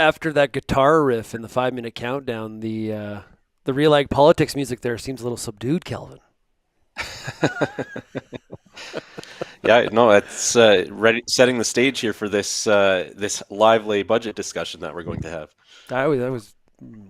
after that guitar riff in the 5-minute countdown, the RealAg politics music there seems a little subdued, Kelvin. Yeah, no, it's setting the stage here for this lively budget discussion that we're going to have. I was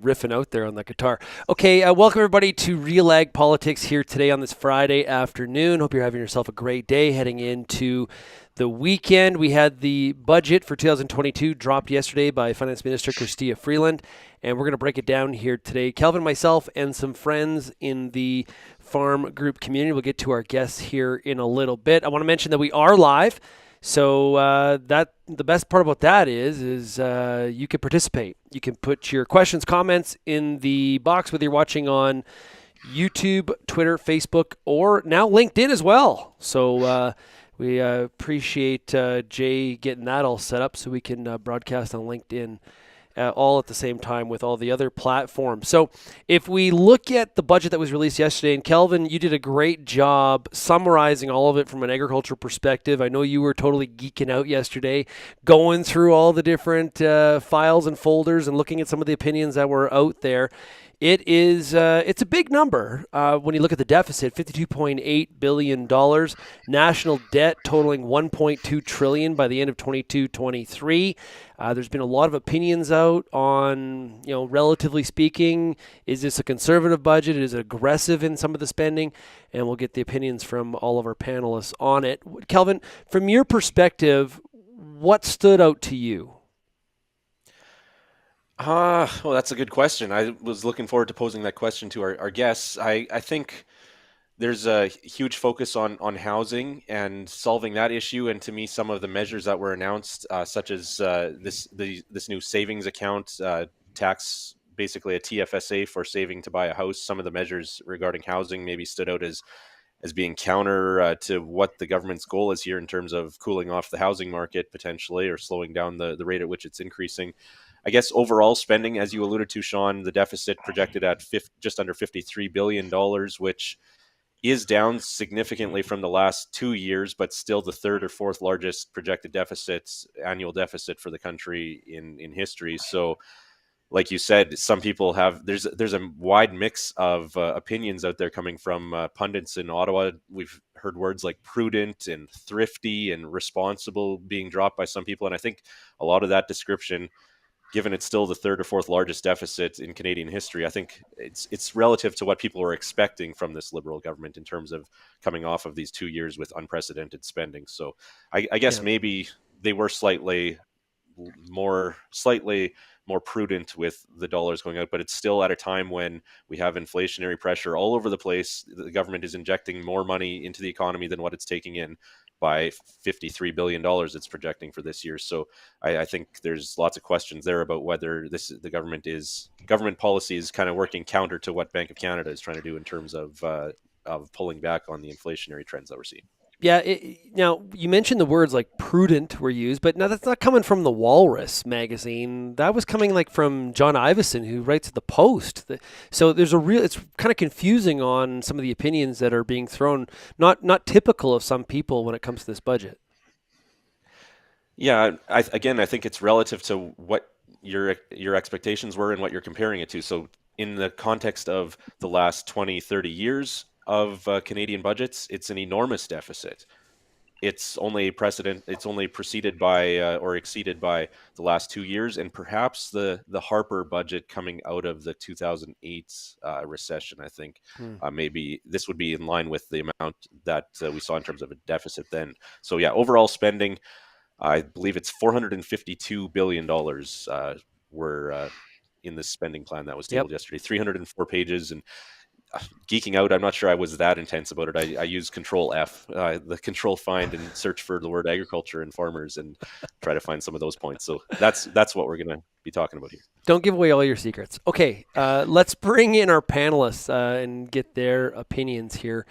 riffing out there on that guitar. Okay, welcome everybody to RealAg Politics here today on this Friday afternoon. Hope you're having yourself a great day heading into the weekend. We had the budget for 2022 dropped yesterday by Finance Minister Chrystia Freeland, and we're going to break it down here today. Kelvin, myself, and some friends in the farm group community. We'll get to our guests here in a little bit. I want to mention that we are live. So that the best part about that is you can participate. You can put your questions, comments in the box, whether you're watching on YouTube, Twitter, Facebook, or now LinkedIn as well. So we appreciate Jay getting that all set up so we can broadcast on LinkedIn all at the same time with all the other platforms. So if we look at the budget that was released yesterday, and Kelvin, you did a great job summarizing all of it from an agriculture perspective. I know you were totally geeking out yesterday, going through all the different files and folders and looking at some of the opinions that were out there. It's a big number when you look at the deficit, $52.8 billion, national debt totaling $1.2 trillion by the end of 22-23. There's been a lot of opinions out on, relatively speaking, is this a conservative budget? Is it aggressive in some of the spending? And we'll get the opinions from all of our panelists on it. Kelvin, from your perspective, what stood out to you? Well, that's a good question. I was looking forward to posing that question to our guests. I think there's a huge focus on housing and solving that issue. And to me, some of the measures that were announced, such as this new savings account tax, basically a TFSA for saving to buy a house, some of the measures regarding housing maybe stood out as being counter to what the government's goal is here in terms of cooling off the housing market potentially, or slowing down the rate at which it's increasing. I guess overall spending, as you alluded to, Shaun, the deficit projected at just under $53 billion, which is down significantly from the last 2 years, but still the third or fourth largest projected annual deficit for the country in history. So, like you said, some people there's a wide mix of opinions out there coming from pundits in Ottawa. We've heard words like prudent and thrifty and responsible being dropped by some people. And I think a lot of that description, given it's still the third or fourth largest deficit in Canadian history, I think it's relative to what people were expecting from this Liberal government in terms of coming off of these 2 years with unprecedented spending. So I guess maybe they were slightly more prudent with the dollars going out, but it's still at a time when we have inflationary pressure all over the place. The government is injecting more money into the economy than what it's taking in, by $53 billion it's projecting for this year. So I think there's lots of questions there about whether the government policy is kind of working counter to what Bank of Canada is trying to do in terms of pulling back on the inflationary trends that we're seeing. Yeah, now you mentioned the words like prudent were used, but now that's not coming from the Walrus magazine. That was coming from John Ivison, who writes at the Post. So there's it's kind of confusing on some of the opinions that are being thrown, not typical of some people when it comes to this budget. Yeah, I think it's relative to what your expectations were and what you're comparing it to. So in the context of the last 20, 30 years of Canadian budgets, it's an enormous deficit. It's only preceded by or exceeded by the last 2 years, and perhaps the Harper budget coming out of the 2008 recession. I think maybe this would be in line with the amount that we saw in terms of a deficit then. So yeah, overall spending, I believe it's $452 billion were in this spending plan that was tabled yesterday. 304 pages, and geeking out. I'm not sure I was that intense about it. I use Control F, the Control Find, and search for the word agriculture and farmers and try to find some of those points. So that's what we're going to be talking about here. Don't give away all your secrets. Okay, let's bring in our panelists and get their opinions here.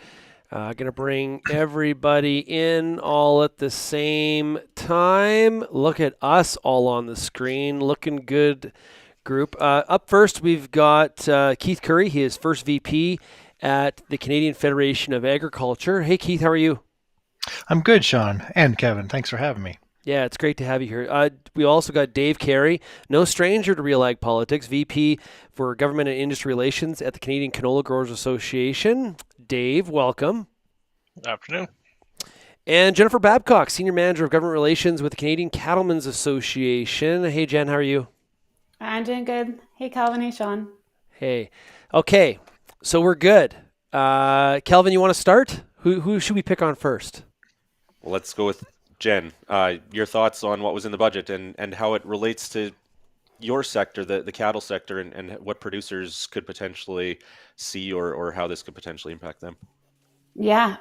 Going to bring everybody in all at the same time. Look at us all on the screen, looking good. Group. Up first, we've got Keith Currie. He is first VP at the Canadian Federation of Agriculture. Hey, Keith, how are you? I'm good, Shaun and Kevin. Thanks for having me. Yeah, it's great to have you here. We also got Dave Carey, no stranger to Real Ag Politics, VP for Government and Industry Relations at the Canadian Canola Growers Association. Dave, welcome. Afternoon. And Jennifer Babcock, Senior Manager of Government Relations with the Canadian Cattlemen's Association. Hey, Jen, how are you? I'm doing good. Hey, Calvin. Hey, Shaun. Hey. Okay, so we're good. Kelvin, you want to start? Who should we pick on first? Well, let's go with Jen. Your thoughts on what was in the budget and how it relates to your sector, the cattle sector, and what producers could potentially see or how this could potentially impact them. Yeah,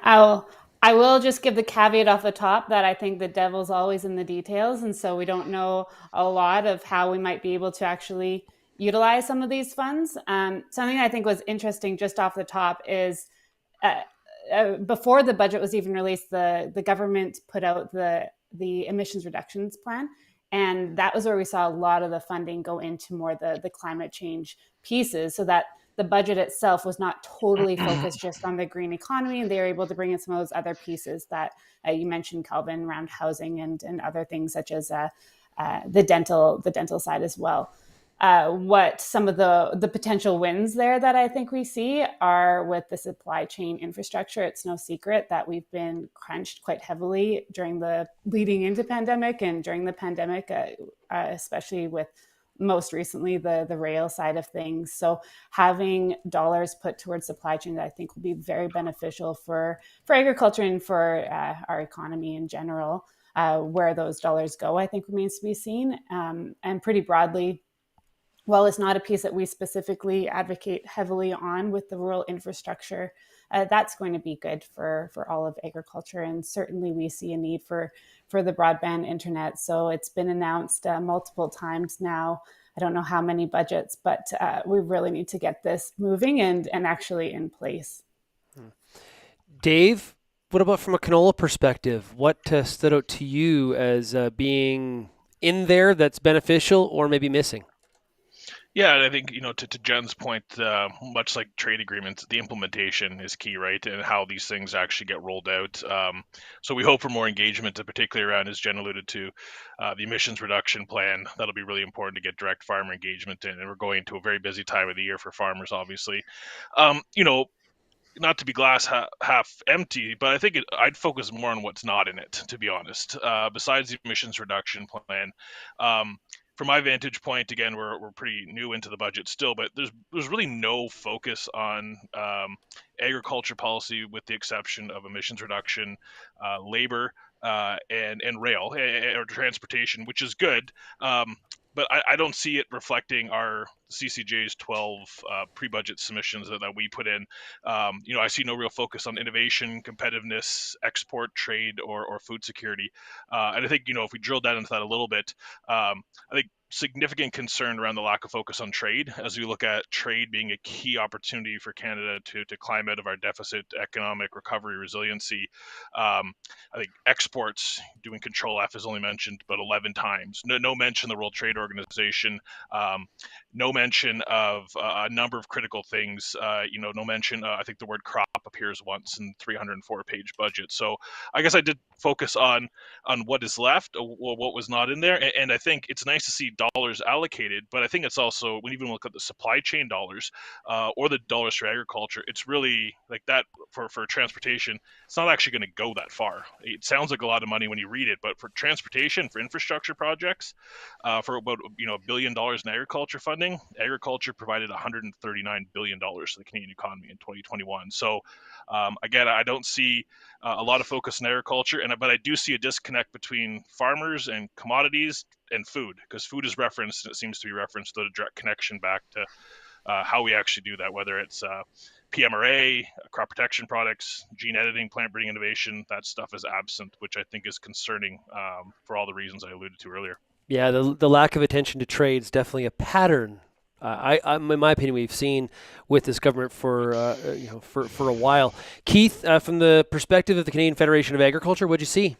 I will just give the caveat off the top that I think the devil's always in the details, and so we don't know a lot of how we might be able to actually utilize some of these funds. Something I think was interesting just off the top is uh, before the budget was even released, the government put out the emissions reductions plan, and that was where we saw a lot of the funding go into more the climate change pieces, so that the budget itself was not totally focused just on the green economy, and they were able to bring in some of those other pieces that you mentioned, Kelvin, around housing and other things such as the dental side as well. What some of the potential wins there that I think we see are with the supply chain infrastructure. It's no secret that we've been crunched quite heavily during the leading into pandemic and during the pandemic, especially with most recently the rail side of things. So having dollars put towards supply chain, I think will be very beneficial for agriculture and for our economy in general. Where those dollars go, I think remains to be seen. And pretty broadly, while it's not a piece that we specifically advocate heavily on with the rural infrastructure, that's going to be good for all of agriculture. And certainly we see a need for the broadband internet. So it's been announced multiple times now. I don't know how many budgets, but we really need to get this moving and actually in place. Dave, what about from a canola perspective? What stood out to you as being in there that's beneficial or maybe missing? Yeah, and I think, to Jen's point, much like trade agreements, the implementation is key, right? And how these things actually get rolled out. So we hope for more engagement, particularly around, as Jen alluded to, the emissions reduction plan. That'll be really important to get direct farmer engagement in. And we're going to a very busy time of the year for farmers, obviously. Um, you know, Not to be glass half empty, but I think I'd focus more on what's not in it, to be honest. Besides the emissions reduction plan, um, from my vantage point, again, we're pretty new into the budget still, but there's really no focus on agriculture policy, with the exception of emissions reduction, labor, and rail or transportation, which is good. But I don't see it reflecting our CCJ's 12 pre-budget submissions that we put in. I see no real focus on innovation, competitiveness, export, trade, or food security. And I think, if we drill down into that a little bit, I think significant concern around the lack of focus on trade, as we look at trade being a key opportunity for Canada to climb out of our deficit, economic recovery, resiliency. I think exports, doing Control F, is only mentioned about 11 times. No mention of the World Trade Organization. No mention of a number of critical things. No mention. I think the word crop appears once in 304-page budget. So I guess I did focus on what is left, or what was not in there, and I think it's nice to see dollars allocated. But I think it's also, when you even look at the supply chain dollars, or the dollars for agriculture, it's really like that for transportation. It's not actually going to go that far. It sounds like a lot of money when you read it, but for transportation, for infrastructure projects, for about $1 billion in agriculture funding, agriculture provided $139 billion to the Canadian economy in 2021. So again, I don't see a lot of focus in agriculture, but I do see a disconnect between farmers and commodities and food, because food is referenced, and it seems to be referenced to a direct connection back to how we actually do that, whether it's PMRA, crop protection products, gene editing, plant breeding innovation. That stuff is absent, which I think is concerning, for all the reasons I alluded to earlier. Yeah, the lack of attention to trade is definitely a pattern. In my opinion, we've seen with this government for a while. Keith, from the perspective of the Canadian Federation of Agriculture, what'd you see?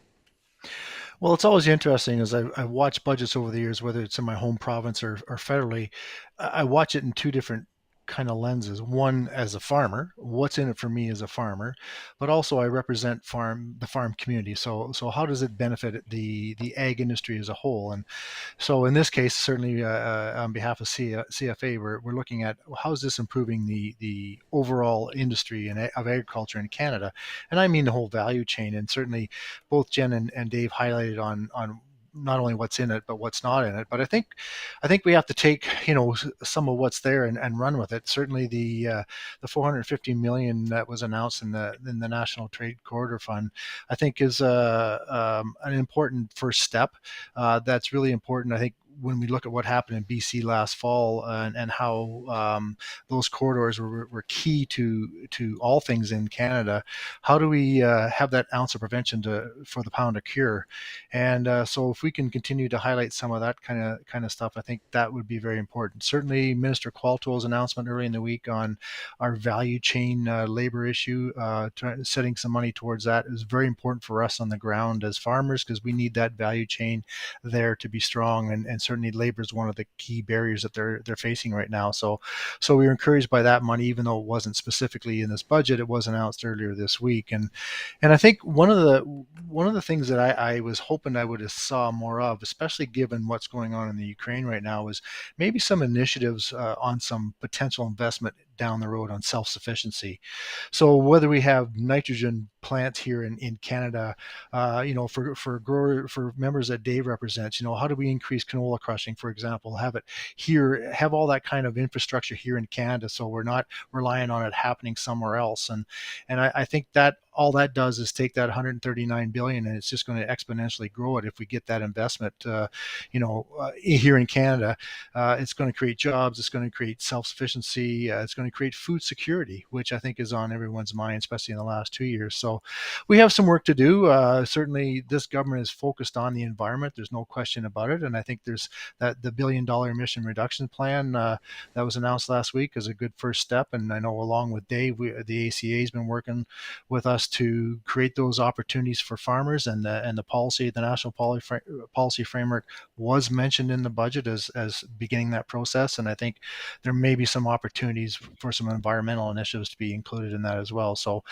Well, it's always interesting as I've watched budgets over the years, whether it's in my home province or federally. I watch it in two different kind of lenses. One, as a farmer, what's in it for me as a farmer, but also I represent the farm community. So how does it benefit the ag industry as a whole? And so in this case, certainly on behalf of CFA, we're looking at how is this improving the overall industry of agriculture in Canada, and I mean the whole value chain. And certainly, both Jen and Dave highlighted on not only what's in it but what's not in it. But I think we have to take some of what's there and run with it. Certainly the 450 million that was announced in the National Trade Corridor Fund, I think is an important first step. That's really important. I think when we look at what happened in BC last fall, and how those corridors were key to all things in Canada, how do we have that ounce of prevention for the pound of cure? And so if we can continue to highlight some of that kind of stuff, I think that would be very important. Certainly, Minister Qualtow's announcement early in the week on our value chain labor issue, setting some money towards that, is very important for us on the ground as farmers, because we need that value chain there to be strong. And certainly labor is one of the key barriers that they're facing right now. So we were encouraged by that money, even though it wasn't specifically in this budget. It was announced earlier this week. And I think one of the things that I was hoping I would have saw more of, especially given what's going on in the Ukraine right now, is maybe some initiatives on some potential investment down the road on self-sufficiency. So whether we have nitrogen plants here in Canada, for members that Dave represents, how do we increase canola crushing, for example, have it here, have all that kind of infrastructure here in Canada, so we're not relying on it happening somewhere else. And I think that all that does is take that 139 billion, and it's just going to exponentially grow it if we get that investment here in Canada. It's going to create jobs, it's going to create self-sufficiency, it's going to create food security, which I think is on everyone's mind, especially in the last 2 years. So we have some work to do. Certainly this government is focused on the environment, there's no question about it. And I think there's the $1 billion emission reduction plan that was announced last week is a good first step. And I know along with Dave, the ACA has been working with us to create those opportunities for farmers, and the national policy framework was mentioned in the budget as beginning that process. And I think there may be some opportunities for some environmental initiatives to be included in that as well. So,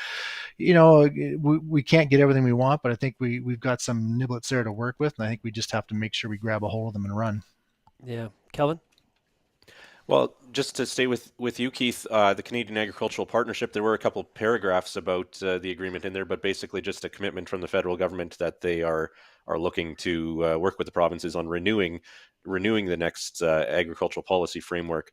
we can't get everything we want, but I think we've got some niblets there to work with, and I think we just have to make sure we grab a hold of them and run. Yeah. Kelvin? Well, just to stay with you, Keith, the Canadian Agricultural Partnership, there were a couple paragraphs about the agreement in there, but basically just a commitment from the federal government that they are looking to work with the provinces on renewing the next agricultural policy framework.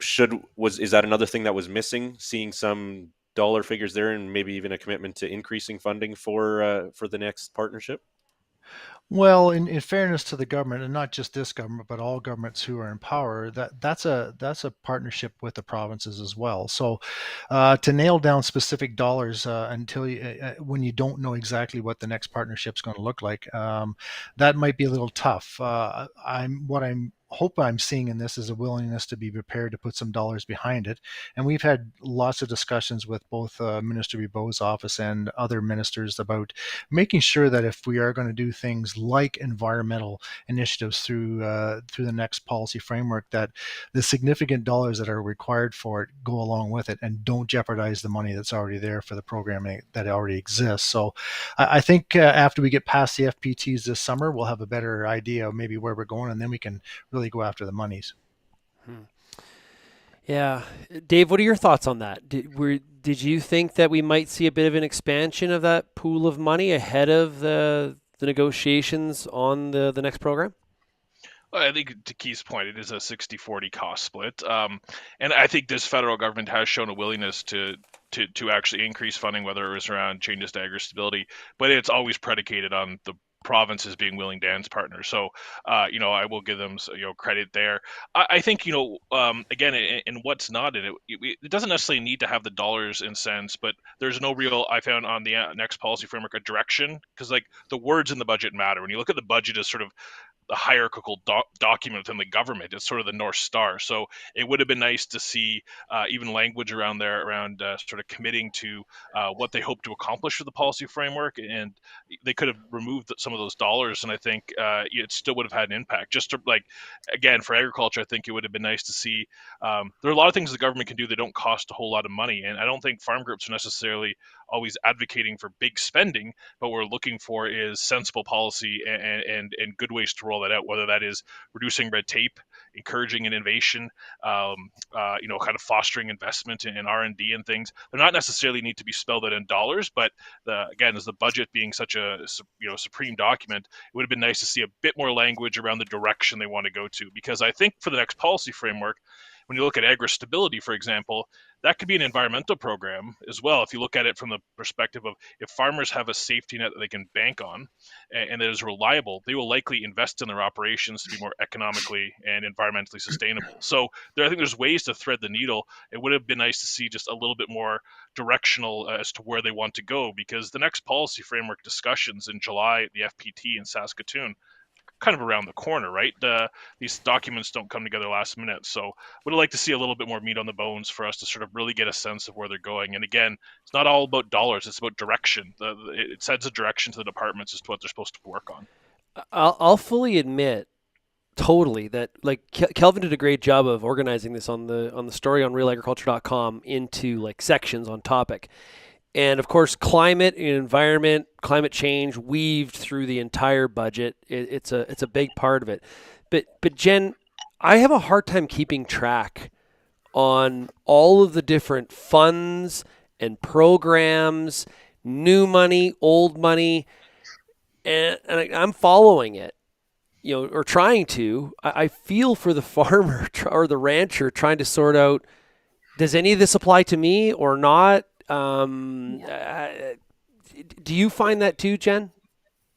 Is that another thing that was missing? Seeing some dollar figures there, and maybe even a commitment to increasing funding for the next partnership? Well, in fairness to the government, and not just this government, but all governments who are in power, that's a partnership with the provinces as well. So, to nail down specific dollars when you don't know exactly what the next partnership's going to look like, that might be a little tough. Hope I'm seeing in this is a willingness to be prepared to put some dollars behind it. And we've had lots of discussions with both Minister Bibot's office and other ministers about making sure that if we are going to do things like environmental initiatives through the next policy framework, that the significant dollars that are required for it go along with it and don't jeopardize the money that's already there for the programming that already exists. So I think after we get past the FPTs this summer, we'll have a better idea of maybe where we're going, and then we can really go after the monies. Yeah. Dave, what are your thoughts on that? Did you think that we might see a bit of an expansion of that pool of money ahead of the negotiations on the next program? I think to Keith's point, it is a 60-40 cost split. And I think this federal government has shown a willingness to actually increase funding, whether it was around changes to agri-stability, but it's always predicated on the provinces being willing to dance partners. So, I will give them credit there. I think again, in what's not in it, it doesn't necessarily need to have the dollars and cents, but there's no real, I found on the next policy framework, a direction, because like the words in the budget matter. When you look at the budget as sort of hierarchical document within the government. It's sort of the North Star. So it would have been nice to see even language around there around sort of committing to what they hope to accomplish with the policy framework, and they could have removed some of those dollars, and I think it still would have had an impact. Just to, like, again, for agriculture, I think it would have been nice to see. There are a lot of things the government can do that don't cost a whole lot of money, and I don't think farm groups are necessarily always advocating for big spending, but what we're looking for is sensible policy and good ways to roll that out, whether that is reducing red tape, encouraging innovation, kind of fostering investment in R&D and things. They're not necessarily need to be spelled out in dollars, but again, as the budget being such a supreme document, it would have been nice to see a bit more language around the direction they want to go to. Because I think for the next policy framework, when you look at agri-stability, for example, that could be an environmental program as well. If you look at it from the perspective of if farmers have a safety net that they can bank on and that is reliable, they will likely invest in their operations to be more economically and environmentally sustainable. So I think there's ways to thread the needle. It would have been nice to see just a little bit more directional as to where they want to go, because the next policy framework discussions in July at the FPT in Saskatoon, kind of around the corner, right? These documents don't come together last minute. So would like to see a little bit more meat on the bones for us to sort of really get a sense of where they're going. And again, it's not all about dollars, it's about direction. It sets a direction to the departments as to what they're supposed to work on. I'll fully admit totally that, like, Kelvin did a great job of organizing this on the story on RealAgriculture.com into like sections on topic. And of course, climate and environment, climate change weaved through the entire budget. It's a big part of it. But Jen, I have a hard time keeping track on all of the different funds and programs, new money, old money, and I'm following it, or trying to. I feel for the farmer or the rancher trying to sort out, does any of this apply to me or not? Do you find that too, Jen?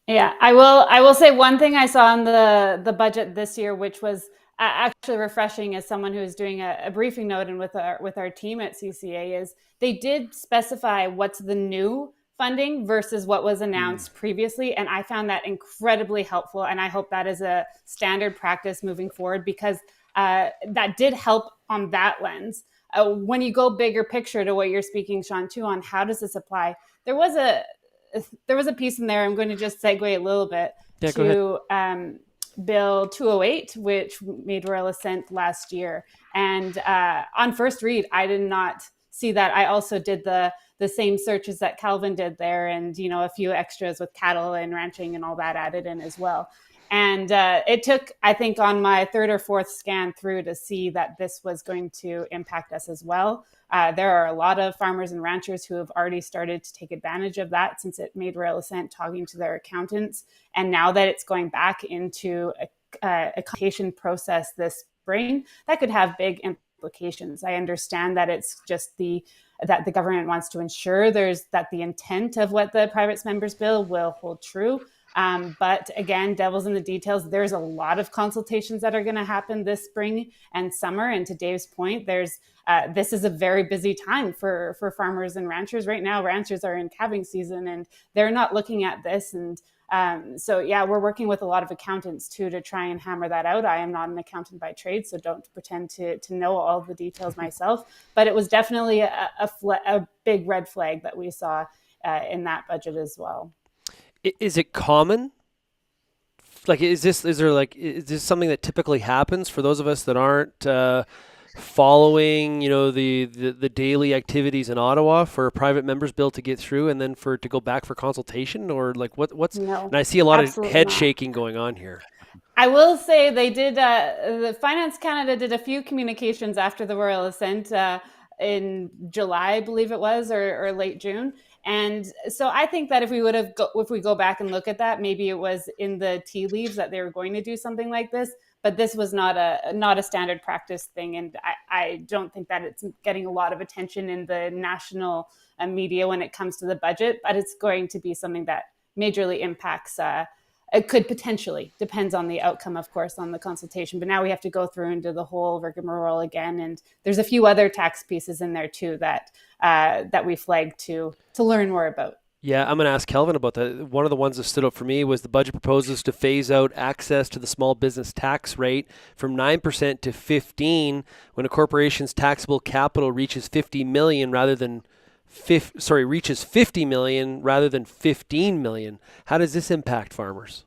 Yeah, I will say one thing I saw in the budget this year, which was actually refreshing as someone who is doing a briefing note and with our team at CCA, is they did specify what's the new funding versus what was announced previously. And I found that incredibly helpful. And I hope that is a standard practice moving forward, because that did help on that lens. When you go bigger picture to what you're speaking, Shaun, too, on how does this apply, there was a piece in there. I'm going to just segue a little bit to Bill 208, which made royal assent last year. And on first read, I did not see that. I also did the same searches that Kelvin did there, and a few extras with cattle and ranching and all that added in as well. And it took, I think, on my third or fourth scan through to see that this was going to impact us as well. There are a lot of farmers and ranchers who have already started to take advantage of that since it made royal assent, talking to their accountants. And now that it's going back into a consultation process this spring, that could have big implications. I understand that it's just that the government wants to ensure that the intent of what the Private Members Bill will hold true. But again, devil's in the details. There's a lot of consultations that are going to happen this spring and summer. And to Dave's point, this is a very busy time for farmers and ranchers right now. Ranchers are in calving season and they're not looking at this. And we're working with a lot of accountants too to try and hammer that out. I am not an accountant by trade, so don't pretend to know all the details myself. But it was definitely a big red flag that we saw in that budget as well. Is it common? Like, is this something that typically happens for those of us that aren't following, the daily activities in Ottawa, for a private members bill to get through and then for it to go back for consultation, or like what's? No, and I see a lot of head shaking going on here. I will say they did. The Finance Canada did a few communications after the royal assent in July, I believe it was, or late June. And so I think that if we go back and look at that, maybe it was in the tea leaves that they were going to do something like this, but this was not a standard practice thing. And I don't think that it's getting a lot of attention in the national media when it comes to the budget, but it's going to be something that majorly impacts it could potentially, depends on the outcome, of course, on the consultation. But now we have to go through and do the whole rigmarole again. And there's a few other tax pieces in there too that we flagged to learn more about. Yeah, I'm going to ask Kelvin about that. One of the ones that stood out for me was the budget proposes to phase out access to the small business tax rate from 9% to 15 when a corporation's taxable capital reaches 50 million rather than reaches 50 million rather than 15 million. How does this impact farmers?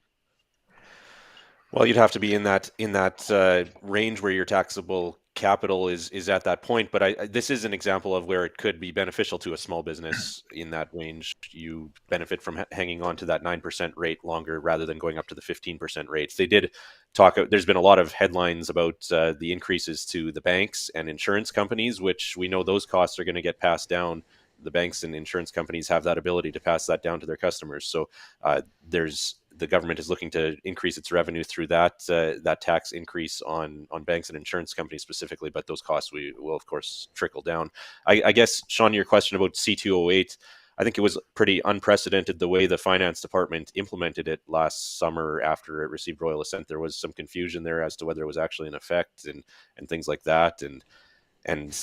Well, you'd have to be in that range where your taxable capital is at that point. But this is an example of where it could be beneficial to a small business in that range. You benefit from hanging on to that 9% rate longer rather than going up to the 15% rates. They did talk. There's been a lot of headlines about the increases to the banks and insurance companies, which we know those costs are going to get passed down. The banks and insurance companies have that ability to pass that down to their customers. So the government is looking to increase its revenue through that tax increase on banks and insurance companies specifically, but those costs will of course trickle down. I guess, Shaun, your question about C208, I think it was pretty unprecedented the way the finance department implemented it last summer after it received royal assent. There was some confusion there as to whether it was actually in effect and things like that. And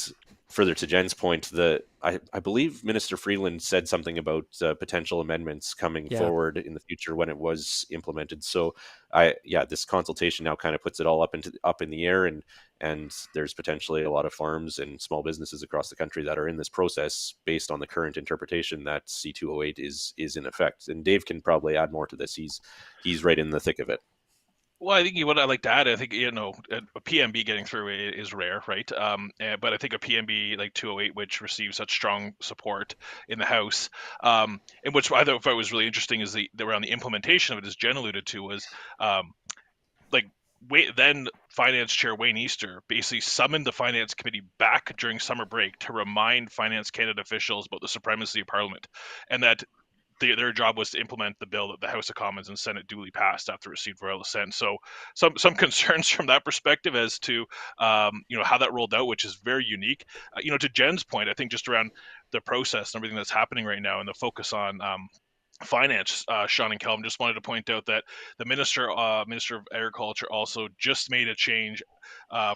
further to Jen's point, I believe Minister Freeland said something about potential amendments coming forward in the future when it was implemented. So this consultation now kind of puts it all up in the air, and there's potentially a lot of farms and small businesses across the country that are in this process based on the current interpretation that C208 is in effect. And Dave can probably add more to this. He's right in the thick of it. Well, I think what I'd like to add, I think, a PMB getting through is rare, right? But I think a PMB like 208, which receives such strong support in the House, and which I thought was really interesting is around the implementation of it, as Jen alluded to, was then Finance Chair Wayne Easter basically summoned the Finance Committee back during summer break to remind Finance Canada officials about the supremacy of Parliament, and that their job was to implement the bill that the House of Commons and Senate duly passed after it received royal assent. So some concerns from that perspective as to how that rolled out, which is very unique. To Jen's point, I think just around the process and everything that's happening right now and the focus on finance, Shaun and Kelvin, just wanted to point out that the Minister of Agriculture also just made a change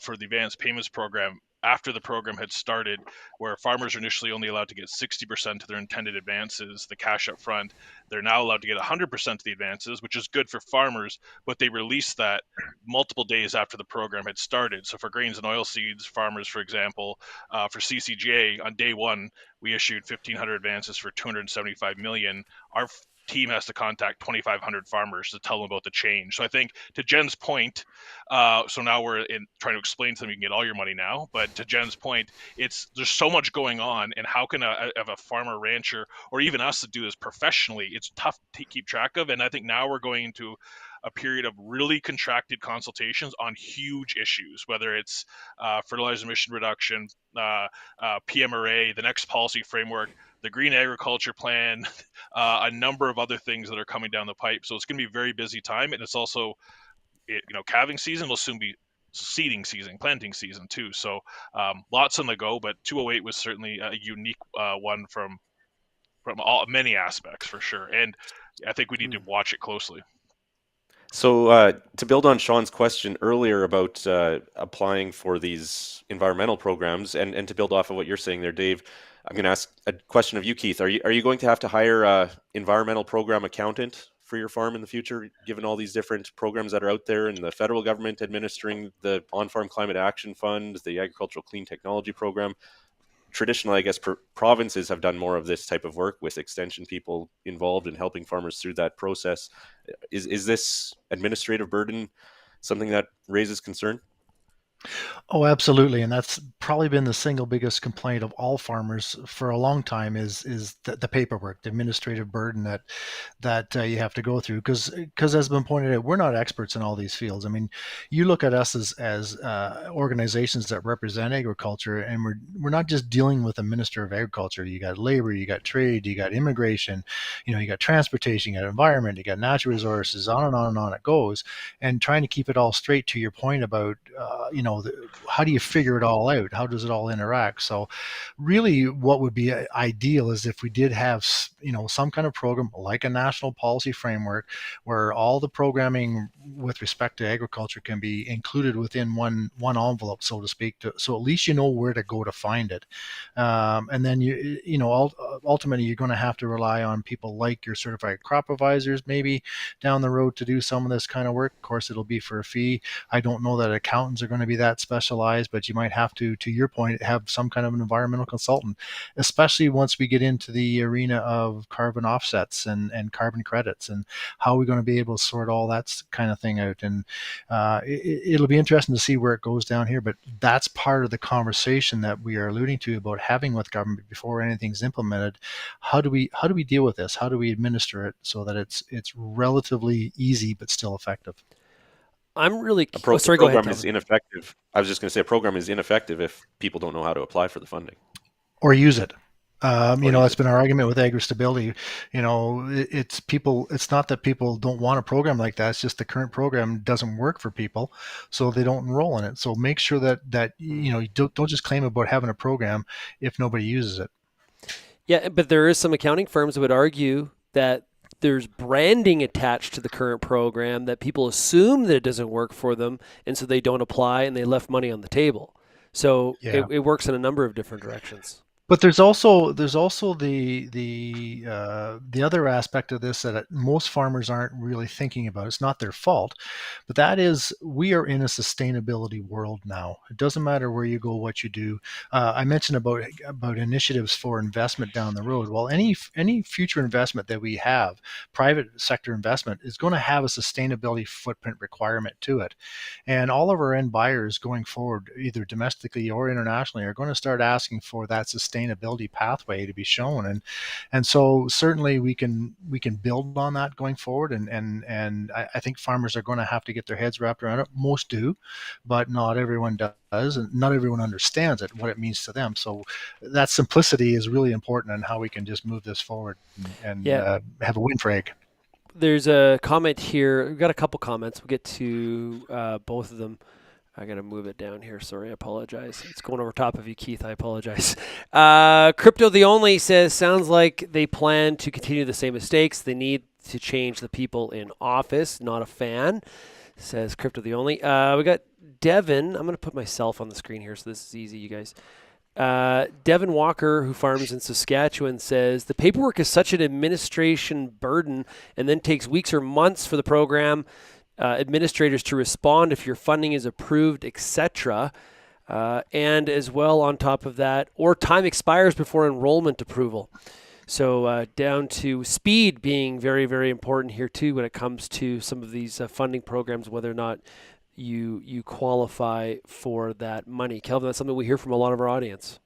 for the advanced payments program after the program had started, where farmers are initially only allowed to get 60% of their intended advances, the cash up front. They're now allowed to get 100% of the advances, which is good for farmers, but they released that multiple days after the program had started. So for grains and oilseeds farmers, for example, for CCGA, on day one, we issued 1,500 advances for 275 million. Our team has to contact 2,500 farmers to tell them about the change. So I think to Jen's point, so now we're trying to explain to them you can get all your money now. But to Jen's point, there's so much going on, and how can a farmer, rancher, or even us that do this professionally, it's tough to keep track of. And I think now we're going into a period of really contracted consultations on huge issues, whether it's fertilizer emission reduction, PMRA, the next policy framework, the green agriculture plan, a number of other things that are coming down the pipe. So it's going to be a very busy time, and it's also, calving season will soon be seeding season, planting season too. So lots on the go, but 208 was certainly a unique one from many aspects for sure. And I think we need to watch it closely. So to build on Shaun's question earlier about applying for these environmental programs, and to build off of what you're saying there, Dave, I'm going to ask a question of you, Keith. Are you going to have to hire an environmental program accountant for your farm in the future, given all these different programs that are out there and the federal government administering the On-Farm Climate Action Fund, the Agricultural Clean Technology Program? Traditionally, I guess provinces have done more of this type of work with extension people involved in helping farmers through that process. Is this administrative burden something that raises concern? Oh, absolutely, and that's probably been the single biggest complaint of all farmers for a long time is the paperwork, the administrative burden that you have to go through. Because as been pointed out, we're not experts in all these fields. I mean, you look at us as organizations that represent agriculture, and we're not just dealing with a minister of agriculture. You got labor, you got trade, you got immigration, you got transportation, you got environment, you got natural resources, on and on and on it goes. And trying to keep it all straight, to your point about how do you figure it all out? How does it all interact? So really what would be ideal is if we did have, some kind of program like a national policy framework where all the programming with respect to agriculture can be included within one envelope, so to speak, so at least you know where to go to find it. And then ultimately you're going to have to rely on people like your certified crop advisors maybe down the road to do some of this kind of work. Of course, it'll be for a fee. I don't know that accountants are going to be that specialized, but you might have to your point, have some kind of an environmental consultant, especially once we get into the arena of carbon offsets and carbon credits, and how we're going to be able to sort all that kind of thing out. And it'll be interesting to see where it goes down here, but that's part of the conversation that we are alluding to about having with government before anything's implemented. How do we deal with this? How do we administer it so that it's relatively easy but still effective? I'm really sorry. Go ahead, Program is ineffective. I was just going to say a program is ineffective if people don't know how to apply for the funding or use it. It's it. been our argument with agri-stability. It's not that people don't want a program like that. It's just the current program doesn't work for people, so they don't enroll in it. So make sure that you don't just claim about having a program if nobody uses it. Yeah, but there is some accounting firms that would argue that there's branding attached to the current program that people assume that it doesn't work for them, and so they don't apply and they left money on the table. So Yeah. it works in a number of different directions. But there's also the other aspect of this that most farmers aren't really thinking about. It's not their fault, but that is, we are in a sustainability world now. It doesn't matter where you go, what you do. I mentioned about initiatives for investment down the road. Well, any future investment that we have, private sector investment, is going to have a sustainability footprint requirement to it, and all of our end buyers going forward, either domestically or internationally, are going to start asking for that sustainability pathway to be shown, and so certainly we can build on that going forward, and I think farmers are going to have to get their heads wrapped around it. Most do, but not everyone does, and not everyone understands it, what it means to them. So that simplicity is really important in how we can just move this forward and have a win for ag. There's a comment here. We've got a couple comments. We'll get to both of them. I got to move it down here. Sorry, I apologize. It's going over top of you, Keith. I apologize. Crypto the Only says, sounds like they plan to continue the same mistakes. They need to change the people in office. Not a fan, says Crypto the Only. We got Devin. I'm going to put myself on the screen here so this is easy, you guys. Devin Walker, who farms in Saskatchewan, says, the paperwork is such an administration burden and then takes weeks or months for the program administrators to respond if your funding is approved, etc. And as well, on top of that, or time expires before enrollment approval. So down to speed being very, very important here too when it comes to some of these funding programs, whether or not you qualify for that money. Kelvin, that's something we hear from a lot of our audience.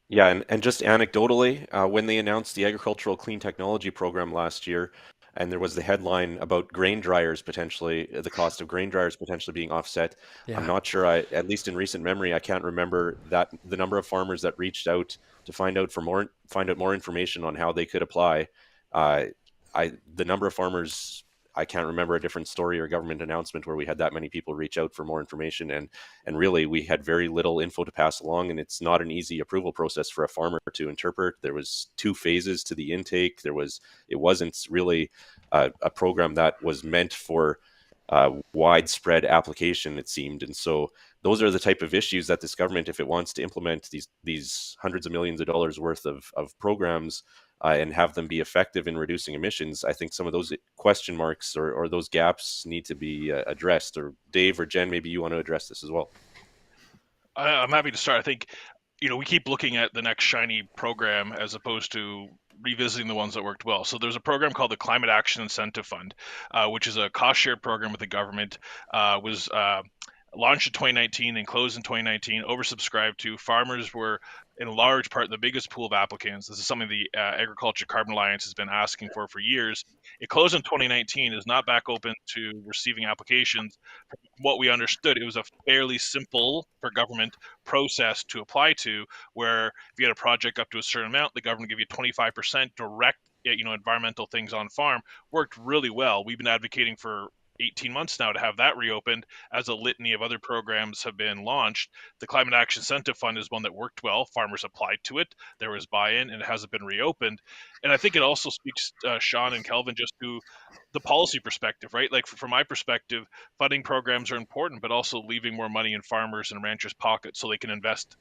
Yeah, and just anecdotally, when they announced the Agricultural Clean Technology Program last year, and there was the headline about grain dryers potentially, the cost of grain dryers potentially being offset. Yeah. I'm not sure, at least in recent memory, I can't remember that the number of farmers that reached out to find out more information on how they could apply. The number of farmers, I can't remember a different story or government announcement where we had that many people reach out for more information, and really we had very little info to pass along, and it's not an easy approval process for a farmer to interpret. There was 2 phases to the intake. It wasn't really a program that was meant for widespread application, it seemed, and so those are the type of issues that this government, if it wants to implement these hundreds of millions of dollars worth of programs, and have them be effective in reducing emissions, I think some of those question marks or those gaps need to be addressed. Or Dave or Jen, maybe you want to address this as well. I'm happy to start. I think, we keep looking at the next shiny program as opposed to revisiting the ones that worked well. So there's a program called the Climate Action Incentive Fund, which is a cost-shared program with the government. Was launched in 2019 and closed in 2019, oversubscribed to. Farmers were in large part the biggest pool of applicants. This is something the Agriculture Carbon Alliance has been asking for years. It closed in 2019, is not back open to receiving applications. From what we understood, it was a fairly simple for government process to apply to, where if you had a project up to a certain amount, the government give you 25% direct environmental things on farm. Worked really well. We've been advocating for 18 months now to have that reopened, as a litany of other programs have been launched. The Climate Action Incentive Fund is one that worked well. Farmers applied to it. There was buy-in, and it hasn't been reopened. And I think it also speaks, Shaun and Kelvin, just to the policy perspective, right? Like from my perspective, funding programs are important, but also leaving more money in farmers and ranchers' pockets so they can invest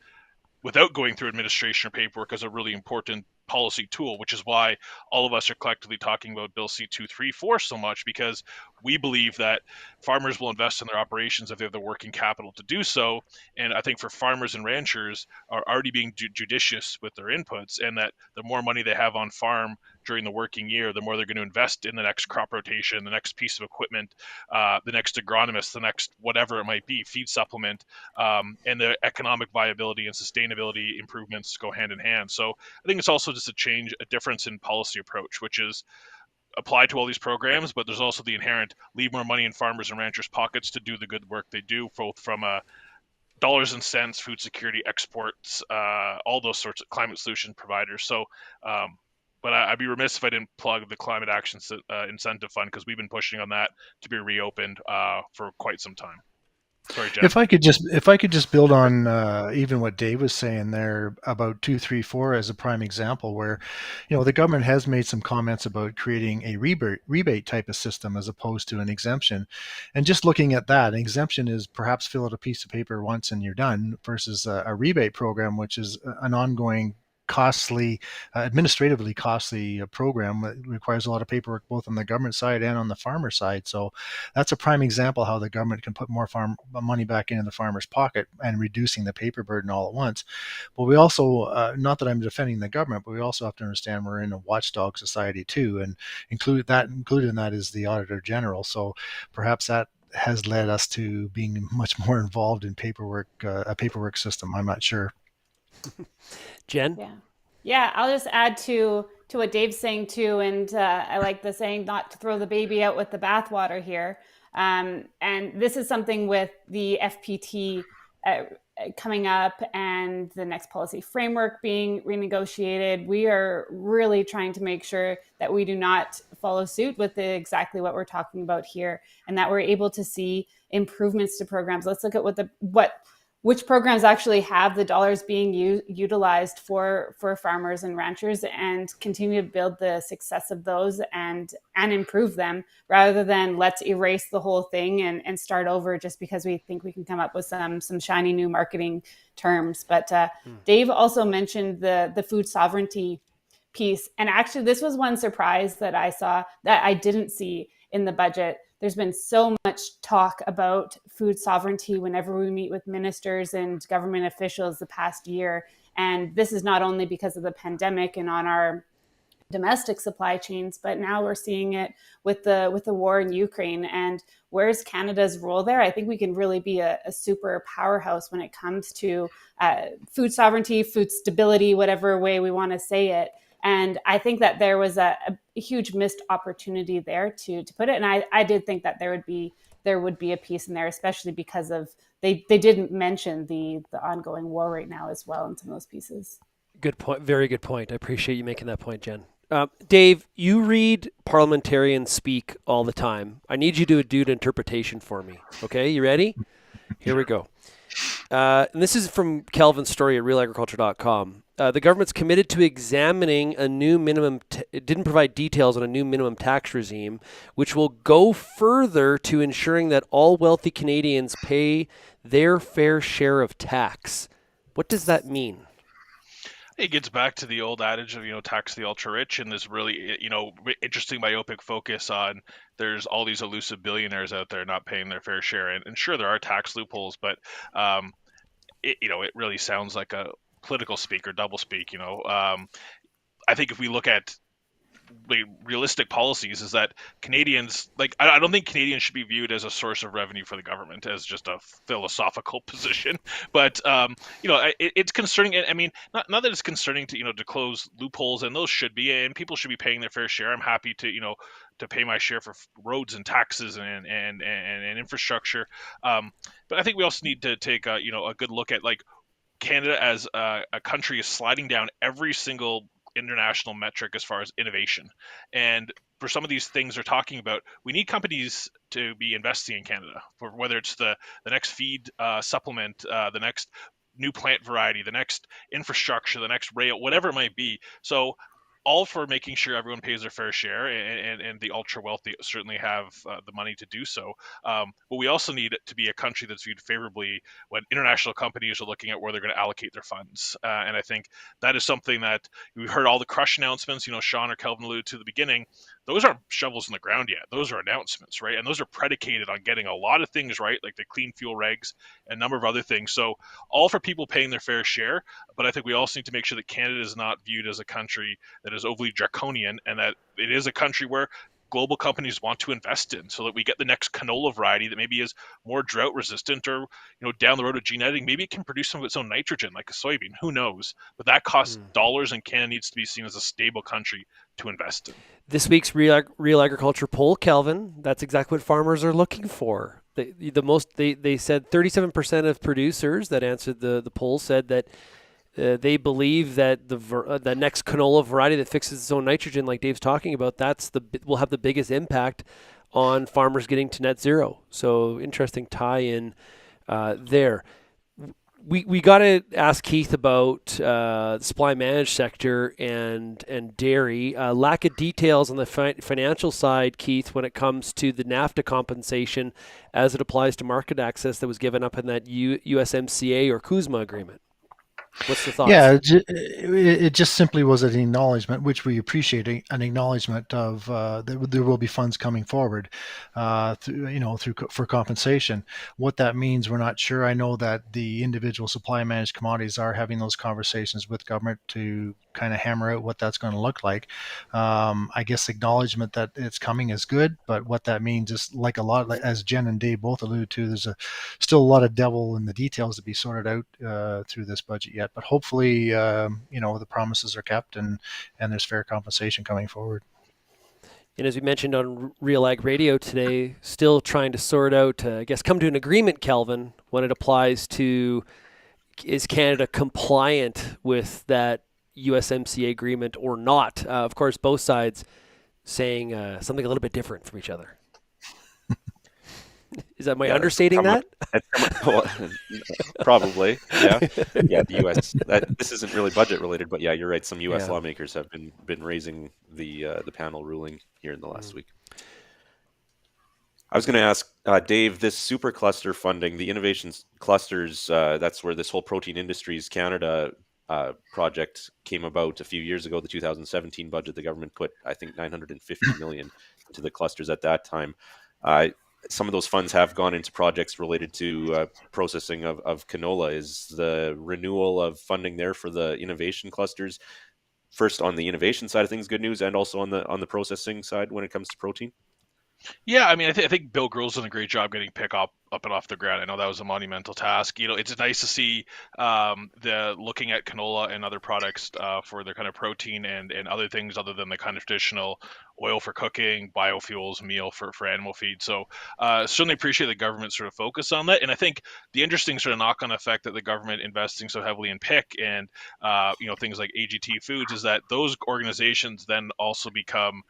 without going through administration or paperwork is a really important policy tool, which is why all of us are collectively talking about Bill C-234 so much, because we believe that farmers will invest in their operations if they have the working capital to do so. And I think for farmers and ranchers are already being judicious with their inputs, and that the more money they have on farm during the working year, the more they're going to invest in the next crop rotation, the next piece of equipment, the next agronomist, the next whatever it might be, feed supplement, and the economic viability and sustainability improvements go hand in hand. So I think it's also just a difference in policy approach, which is apply to all these programs, but there's also the inherent leave more money in farmers and ranchers' pockets to do the good work they do, both from dollars and cents, food security, exports, all those sorts of climate solution providers. So, but I'd be remiss if I didn't plug the Climate Action Incentive Fund, because we've been pushing on that to be reopened for quite some time. Sorry, Jen. If I could just build on even what Dave was saying there about 234 as a prime example, where the government has made some comments about creating a rebate type of system as opposed to an exemption, and just looking at that, an exemption is perhaps fill out a piece of paper once and you're done, versus a rebate program, which is an ongoing costly, administratively costly program that requires a lot of paperwork both on the government side and on the farmer side. So that's a prime example how the government can put more farm money back into the farmer's pocket and reducing the paper burden all at once. But we also, not that I'm defending the government, but we also have to understand we're in a watchdog society too, and included in that is the Auditor General. So perhaps that has led us to being much more involved in paperwork, a paperwork system. I'm not sure. Jen? Yeah, I'll just add to what Dave's saying too, and I like the saying not to throw the baby out with the bathwater here. And this is something with the FPT coming up and the next policy framework being renegotiated. We are really trying to make sure that we do not follow suit with exactly what we're talking about here, and that we're able to see improvements to programs. Let's look at which programs actually have the dollars being utilized for farmers and ranchers, and continue to build the success of those and improve them, rather than let's erase the whole thing and start over just because we think we can come up with some shiny new marketing terms. But Dave also mentioned the food sovereignty piece. And actually, this was one surprise that I saw that I didn't see in the budget. There's been so much talk about food sovereignty whenever we meet with ministers and government officials the past year. And this is not only because of the pandemic and on our domestic supply chains, but now we're seeing it with the war in Ukraine. And where's Canada's role there? I think we can really be a super powerhouse when it comes to food sovereignty, food stability, whatever way we want to say it. And I think that there was a huge missed opportunity there to put it. And I did think that there would be a piece in there, especially because of they didn't mention the ongoing war right now as well in some of those pieces. Good point. Very good point. I appreciate you making that point, Jen. Dave, you read parliamentarians speak all the time. I need you to do an interpretation for me. Okay, you ready? Here we go. And this is from Kelvin's story at RealAgriculture.com. The government's committed to examining a new minimum, it didn't provide details on a new minimum tax regime, which will go further to ensuring that all wealthy Canadians pay their fair share of tax. What does that mean? It gets back to the old adage of, tax the ultra rich, and this really, interesting myopic focus on there's all these elusive billionaires out there not paying their fair share. And sure, there are tax loopholes, but, it really sounds like a political speak or double speak. I think if we look at realistic policies, is that Canadians, I don't think Canadians should be viewed as a source of revenue for the government as just a philosophical position, but it's concerning. I mean, not that it's concerning to close loopholes, and those should be, and people should be paying their fair share. I'm happy to pay my share for roads and taxes and infrastructure, but I think we also need to take a good look at Canada as a country is sliding down every single international metric as far as innovation, and for some of these things they're talking about, we need companies to be investing in Canada, for whether it's the next feed supplement, the next new plant variety, the next infrastructure, the next rail, whatever it might be. So all for making sure everyone pays their fair share, and the ultra wealthy certainly have the money to do so. But we also need it to be a country that's viewed favorably when international companies are looking at where they're going to allocate their funds. And I think that is something that we've heard all the crush announcements, Shaun or Kelvin alluded to at the beginning. Those aren't shovels in the ground yet. Those are announcements, right? And those are predicated on getting a lot of things right, like the clean fuel regs and a number of other things. So all for people paying their fair share. But I think we also need to make sure that Canada is not viewed as a country that is overly draconian, and that it is a country where global companies want to invest in, so that we get the next canola variety that maybe is more drought resistant, or down the road of gene editing, maybe it can produce some of its own nitrogen like a soybean. Who knows? But that costs dollars, and Canada needs to be seen as a stable country to invest in. This week's Real Agriculture poll, Kelvin, that's exactly what farmers are looking for. They said 37% of producers that answered the poll said that they believe that the next canola variety that fixes its own nitrogen, like Dave's talking about, will have the biggest impact on farmers getting to net zero. So interesting tie-in there. We got to ask Keith about the supply managed sector and dairy. Lack of details on the financial side, Keith, when it comes to the NAFTA compensation as it applies to market access that was given up in that USMCA or CUSMA agreement. What's the thoughts? Yeah, it just simply was an acknowledgement, which we appreciate, an acknowledgement of that there will be funds coming forward, for compensation. What that means, we're not sure. I know that the individual supply managed commodities are having those conversations with government to kind of hammer out what that's going to look like. I guess acknowledgement that it's coming is good, but what that means is, like as Jen and Dave both alluded to, there's still a lot of devil in the details to be sorted out through this budget yet. But hopefully, the promises are kept and there's fair compensation coming forward. And as we mentioned on RealAg Radio today, still trying to sort out, come to an agreement, Kelvin, when it applies to, is Canada compliant with that USMCA agreement or not? Of course, both sides saying something a little bit different from each other. Is that understating that? Probably, yeah. Yeah, the U.S. This isn't really budget related, but yeah, you're right. Some U.S. lawmakers have been raising the panel ruling here in the last week. I was going to ask Dave, this supercluster funding, the innovations clusters, that's where this whole Protein Industries Canada project came about a few years ago. The 2017 budget, the government put, I think, $950 million into the clusters at that time. Some of those funds have gone into projects related to processing of canola. Is the renewal of funding there for the innovation clusters, first on the innovation side of things, good news, and also on the processing side when it comes to protein? Yeah, I mean, I think Bill Grohl's done a great job getting pick up and off the ground. I know that was a monumental task. It's nice to see the looking at canola and other products for their kind of protein and other things other than the kind of traditional oil for cooking, biofuels, meal for animal feed. So certainly appreciate the government sort of focus on that. And I think the interesting sort of knock-on effect that the government investing so heavily in PIC and things like AGT Foods is that those organizations then also become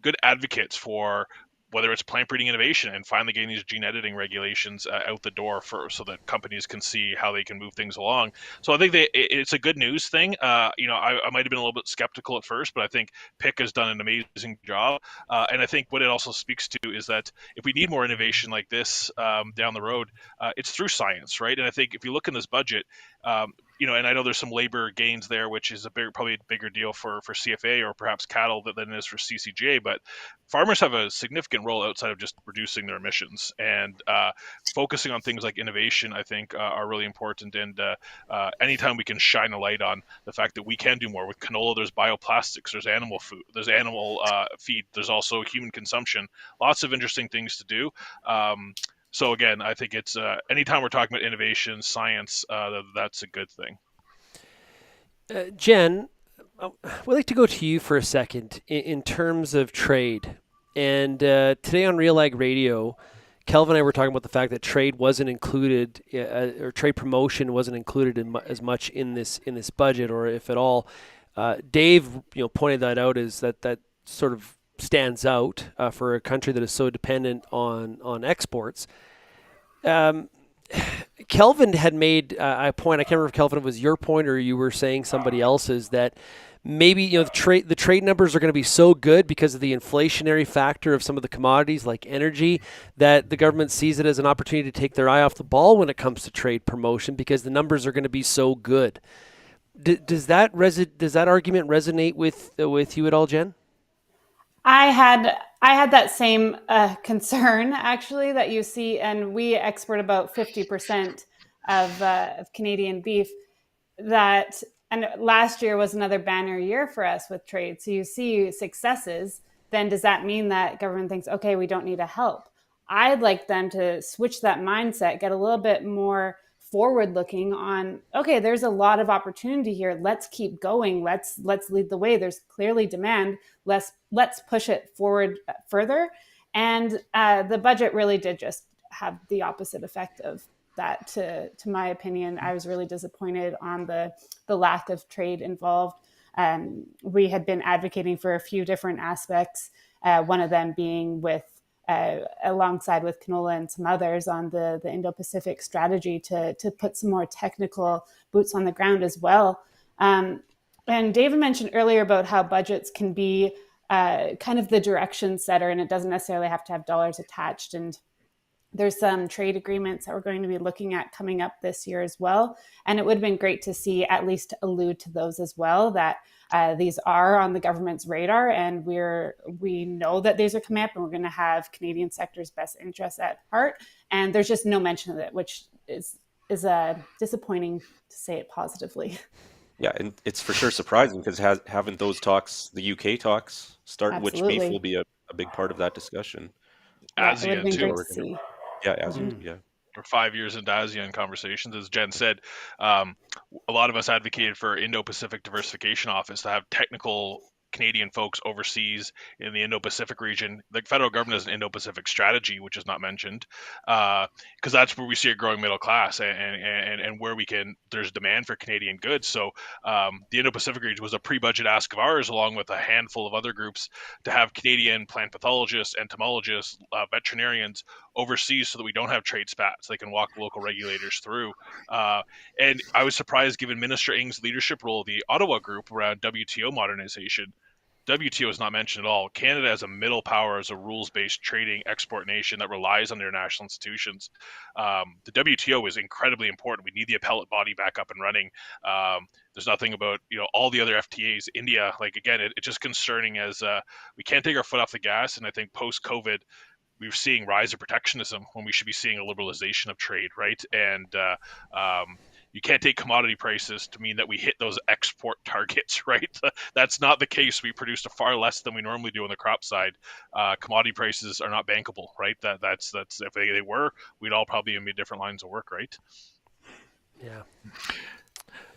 good advocates for whether it's plant breeding innovation and finally getting these gene editing regulations out the door so that companies can see how they can move things along. So I think it's a good news thing. I might have been a little bit skeptical at first, but I think PIC has done an amazing job. And I think what it also speaks to is that if we need more innovation like this down the road, it's through science, right? And I think if you look in this budget, and I know there's some labor gains there, which is probably a bigger deal for CFA or perhaps cattle than it is for CCJ. But farmers have a significant role outside of just reducing their emissions, and focusing on things like innovation, I think, are really important. And anytime we can shine a light on the fact that we can do more with canola, there's bioplastics, there's animal food, there's animal feed, there's also human consumption, lots of interesting things to do. So again, I think it's anytime we're talking about innovation, science, that's a good thing. Jen, we'd like to go to you for a second in terms of trade. And today on RealAg Radio, Kelvin and I were talking about the fact that trade wasn't included, or trade promotion wasn't included as much in this budget, or if at all. Dave, pointed that out, is that sort of stands out for a country that is so dependent on exports. Kelvin had made a point. I can't remember if Kelvin, it was your point or you were saying somebody else's, that maybe the trade numbers are going to be so good because of the inflationary factor of some of the commodities like energy that the government sees it as an opportunity to take their eye off the ball when it comes to trade promotion because the numbers are going to be so good. Does that argument resonate with you at all, Jen? I had that same concern actually that you see, and we export about 50% of Canadian beef. And last year was another banner year for us with trade. So you see successes. Then does that mean that government thinks, okay, we don't need to help? I'd like them to switch that mindset, get a little bit more forward looking on, okay, there's a lot of opportunity here. Let's keep going. Let's lead the way. There's clearly demand. Let's push it forward further. And the budget really did just have the opposite effect of that. To my opinion, I was really disappointed on the lack of trade involved. We had been advocating for a few different aspects, one of them being with alongside with canola and some others on the Indo-Pacific strategy to put some more technical boots on the ground as well. And David mentioned earlier about how budgets can be kind of the direction setter, and it doesn't necessarily have to have dollars attached. And there's some trade agreements that we're going to be looking at coming up this year as well. And it would have been great to see at least allude to those as well, that these are on the government's radar, and we know that these are coming up, and we're going to have Canadian sector's best interests at heart. And there's just no mention of it, which is disappointing, to say it positively. Yeah, and it's for sure surprising because haven't those talks, the UK talks, started, which beef will be a big part of that discussion. ASEAN too. Yeah, ASEAN, yeah. For 5 years into ASEAN conversations, as Jen said, a lot of us advocated for Indo-Pacific Diversification Office to have technical Canadian folks overseas in the Indo-Pacific region. The federal government has an Indo-Pacific strategy, which is not mentioned, because that's where we see a growing middle class and where there's demand for Canadian goods. So the Indo-Pacific region was a pre-budget ask of ours, along with a handful of other groups, to have Canadian plant pathologists, entomologists, veterinarians overseas so that we don't have trade spats. They can walk local regulators through. And I was surprised, given Minister Ng's leadership role, the Ottawa group around WTO modernization. WTO is not mentioned at all. Canada as a middle power, as a rules-based trading export nation that relies on their national institutions. The WTO is incredibly important. We need the appellate body back up and running. There's nothing about all the other FTAs. India, it's just concerning as we can't take our foot off the gas. And I think post-COVID, we're seeing rise of protectionism when we should be seeing a liberalization of trade, right? And you can't take commodity prices to mean that we hit those export targets, right? That's not the case. We produced far less than we normally do on the crop side. Commodity prices are not bankable, right? That's if they were, we'd all probably be in different lines of work, right? Yeah.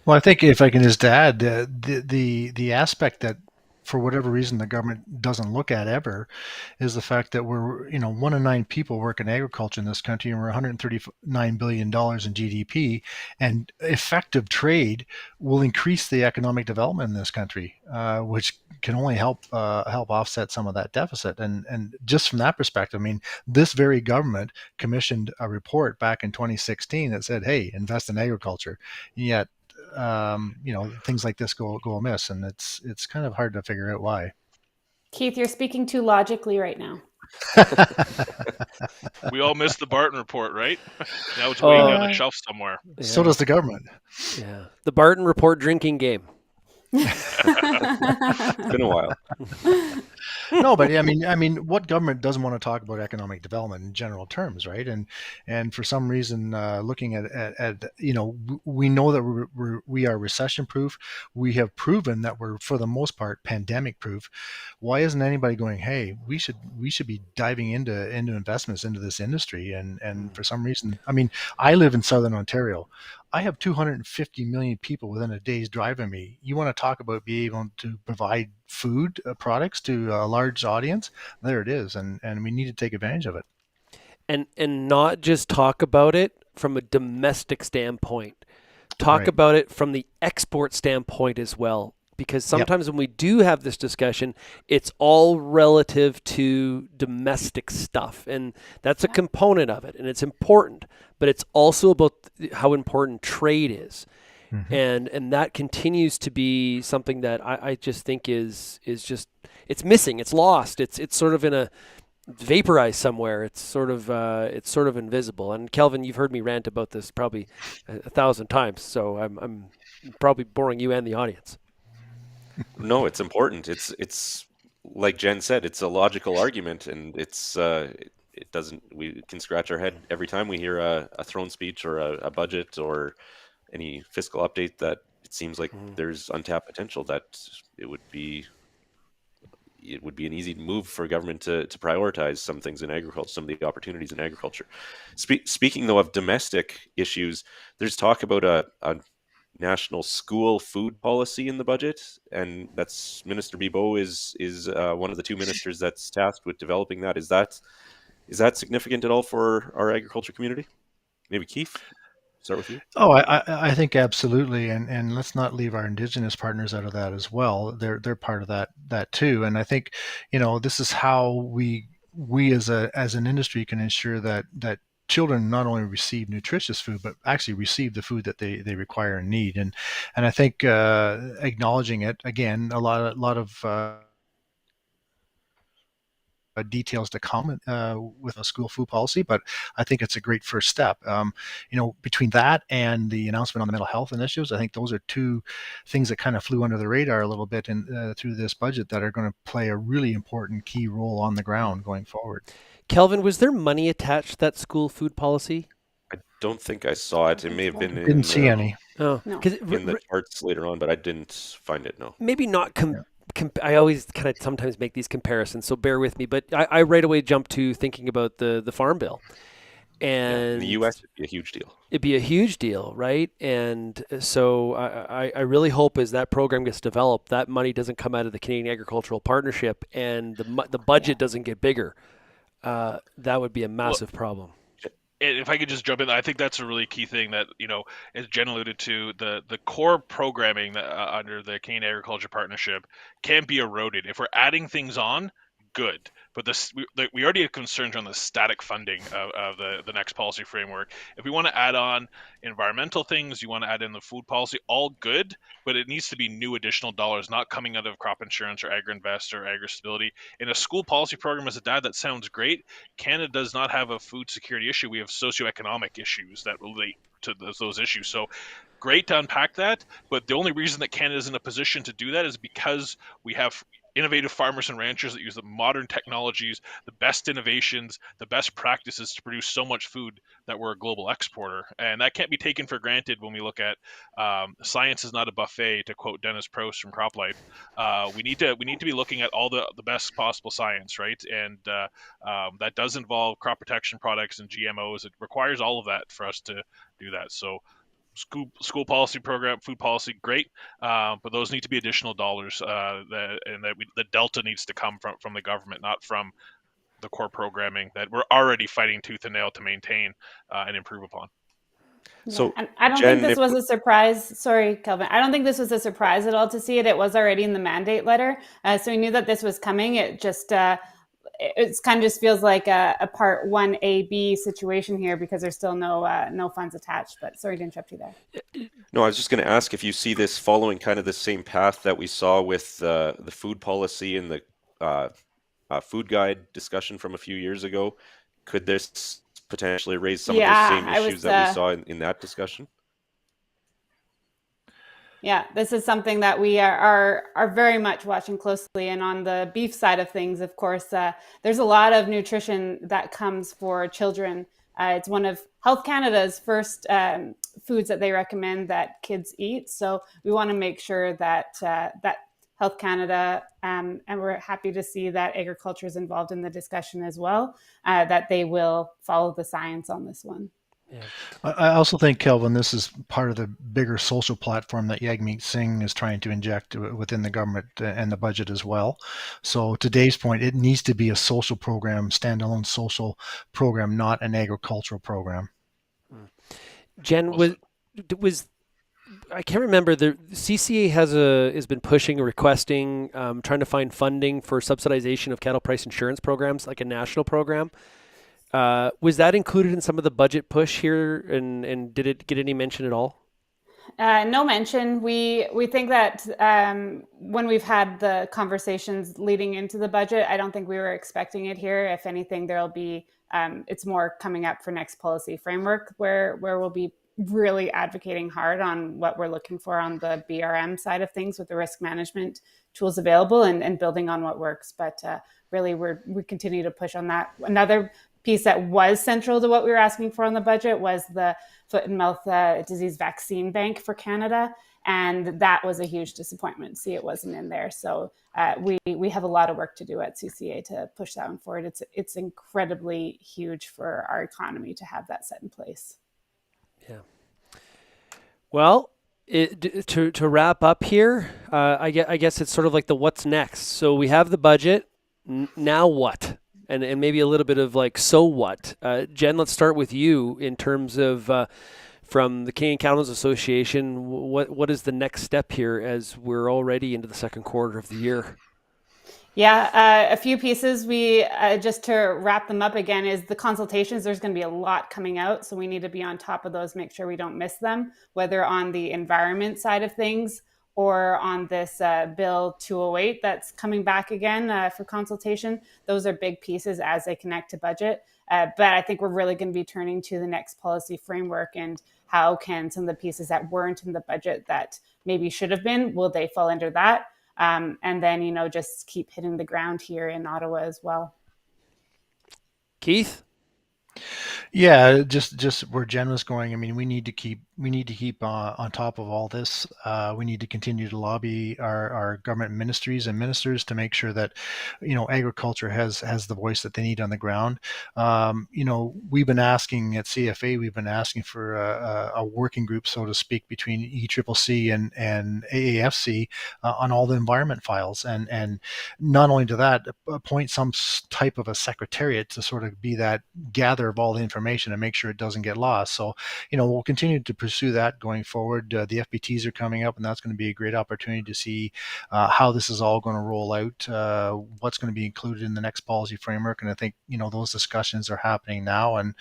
Well, I think if I can just add the aspect that, for whatever reason, the government doesn't look at ever, is the fact that we're 1 in 9 people work in agriculture in this country, and we're $139 billion in GDP, and effective trade will increase the economic development in this country, which can only help offset some of that deficit. And just from that perspective, I mean, this very government commissioned a report back in 2016 that said, "Hey, invest in agriculture," and yet things like this go amiss, and it's kind of hard to figure out why. Keith, you're speaking too logically right now. We all missed the Barton report, right? Now it's waiting on the shelf somewhere. Yeah. So does the government. Yeah, the Barton report drinking game. It's been a while. No, but I mean, what government doesn't want to talk about economic development in general terms, right? And for some reason, looking at we know that we are recession proof. We have proven that we're, for the most part, pandemic proof. Why isn't anybody going, hey, we should be diving into investments into this industry? And for some reason, I mean, I live in Southern Ontario. I have 250 million people within a day's drive of me. You want to talk about being able to provide food products to a large audience? There it is, and we need to take advantage of it. And not just talk about it from a domestic standpoint. Talk about it from the export standpoint as well. because sometimes when we do have this discussion, it's all relative to domestic stuff, and that's a component of it, and it's important, but it's also about how important trade is. And that continues to be something that I just think is just, it's missing, it's lost, it's sort of in a vaporized somewhere. It's sort of invisible. And Kelvin, you've heard me rant about this probably 1,000 times, so I'm probably boring you and the audience. No, it's important. It's like Jen said, it's a logical argument, and it doesn't. We can scratch our head every time we hear a throne speech or a budget or any fiscal update that it seems like there's untapped potential, that it would be an easy move for government to prioritize some things in agriculture, some of the opportunities in agriculture. Speaking though of domestic issues, there's talk about a national school food policy in the budget, and that's Minister Bibeau is one of the two ministers that's tasked with developing that. Is that significant at all for our agriculture community? Maybe Keith, start with you. Oh, I think absolutely, and let's not leave our Indigenous partners out of that as well. They're part of that too, and I think, this is how we as an industry can ensure that children not only receive nutritious food, but actually receive the food that they require and need, and I think acknowledging it again, a lot of details to come with a school food policy, but I think it's a great first step. Between that and the announcement on the mental health initiatives, I think those are two things that kind of flew under the radar a little bit through this budget that are going to play a really important key role on the ground going forward. Kelvin, was there money attached to that school food policy? I don't think I saw it. It may have been Didn't see any. Oh, No. in the charts later on, but I didn't find it. No. Maybe not. I always kind of sometimes make these comparisons, so bear with me. But I right away jump to thinking about the Farm Bill, and in the U.S. it'd be a huge deal. It'd be a huge deal, right? And so I really hope as that program gets developed, that money doesn't come out of the Canadian Agricultural Partnership, and the budget doesn't get bigger. That would be a massive problem. If I could just jump in, I think that's a really key thing that, as Jen alluded to, the core programming that, under the Canadian Agriculture Partnership can't be eroded. If we're adding things on, good. But we already have concerns on the static funding of the next policy framework. If we want to add on environmental things, you want to add in the food policy, all good, but it needs to be new additional dollars, not coming out of crop insurance or agri-invest or agri-stability. In a school policy program, as a dad, that sounds great. Canada does not have a food security issue. We have socioeconomic issues that relate to those issues. So great to unpack that, but the only reason that Canada is in a position to do that is because we have innovative farmers and ranchers that use the modern technologies, the best innovations, the best practices to produce so much food that we're a global exporter. And that can't be taken for granted when we look at science is not a buffet, to quote Dennis Proust from CropLife. We need to be looking at all the best possible science, right? And that does involve crop protection products and GMOs. It requires all of that for us to do that. So school policy program, food policy, great, but those need to be additional dollars, the delta needs to come from the government, not from the core programming that we're already fighting tooth and nail to maintain and improve upon. So, and I don't Jen, think this was a surprise. Sorry, Kelvin. I don't think this was a surprise at all to see it. It was already in the mandate letter, so we knew that this was coming. It just it kind of just feels like a part 1A-B situation here because there's still no funds attached. But sorry to interrupt you there. No, I was just going to ask if you see this following kind of the same path that we saw with the food policy and the food guide discussion from a few years ago. Could this potentially raise some of those same issues that we saw in that discussion? Yeah, this is something that we are very much watching closely. And on the beef side of things, of course, there's a lot of nutrition that comes for children. It's one of Health Canada's first foods that they recommend that kids eat. So we want to make sure that that Health Canada, and we're happy to see that agriculture is involved in the discussion as well, that they will follow the science on this one. Yeah. I also think, Kelvin, this is part of the bigger social platform that Jagmeet Singh is trying to inject within the government and the budget as well. So to Dave's point, it needs to be a social program, standalone social program, not an agricultural program. Jen, was I can't remember. The CCA has been pushing, requesting, trying to find funding for subsidization of cattle price insurance programs, like a national program. Was that included in some of the budget push here, and did it get any mention at all? No mention. We think that when we've had the conversations leading into the budget, I don't think we were expecting it here. If anything, there'll be it's more coming up for next policy framework where we'll be really advocating hard on what we're looking for on the BRM side of things with the risk management tools available and building on what works. But really, we continue to push on that. Another piece that was central to what we were asking for on the budget was the foot and mouth disease vaccine bank for Canada. And that was a huge disappointment. See, it wasn't in there. So we have a lot of work to do at CCA to push that one forward. It's incredibly huge for our economy to have that set in place. Yeah. Well, to wrap up here, I guess it's sort of like the what's next. So we have the budget. Now what? And maybe a little bit of like, so what? Jen, let's start with you in terms of from the Canadian Canola Growers Association. What is the next step here as we're already into the second quarter of the year? Yeah, a few pieces. We just to wrap them up again is the consultations. There's going to be a lot coming out, so we need to be on top of those, make sure we don't miss them, whether on the environment side of things or on this Bill 208 that's coming back again for consultation. Those are big pieces as they connect to budget. But I think we're really going to be turning to the next policy framework and how can some of the pieces that weren't in the budget that maybe should have been, will they fall under that? And then, just keep hitting the ground here in Ottawa as well. Keith? Yeah, just where Jen was going. I mean, we need to keep on top of all this. We need to continue to lobby our government ministries and ministers to make sure that, agriculture has the voice that they need on the ground. We've been asking at CFA, we've been asking for a working group, so to speak, between ECCC and AAFC on all the environment files, and not only to that, appoint some type of a secretariat to sort of be that gather of all the information and make sure it doesn't get lost. So, we'll continue to pursue that going forward. The FBTs are coming up, and that's going to be a great opportunity to see how this is all going to roll out, what's going to be included in the next policy framework. And I think, those discussions are happening now, and,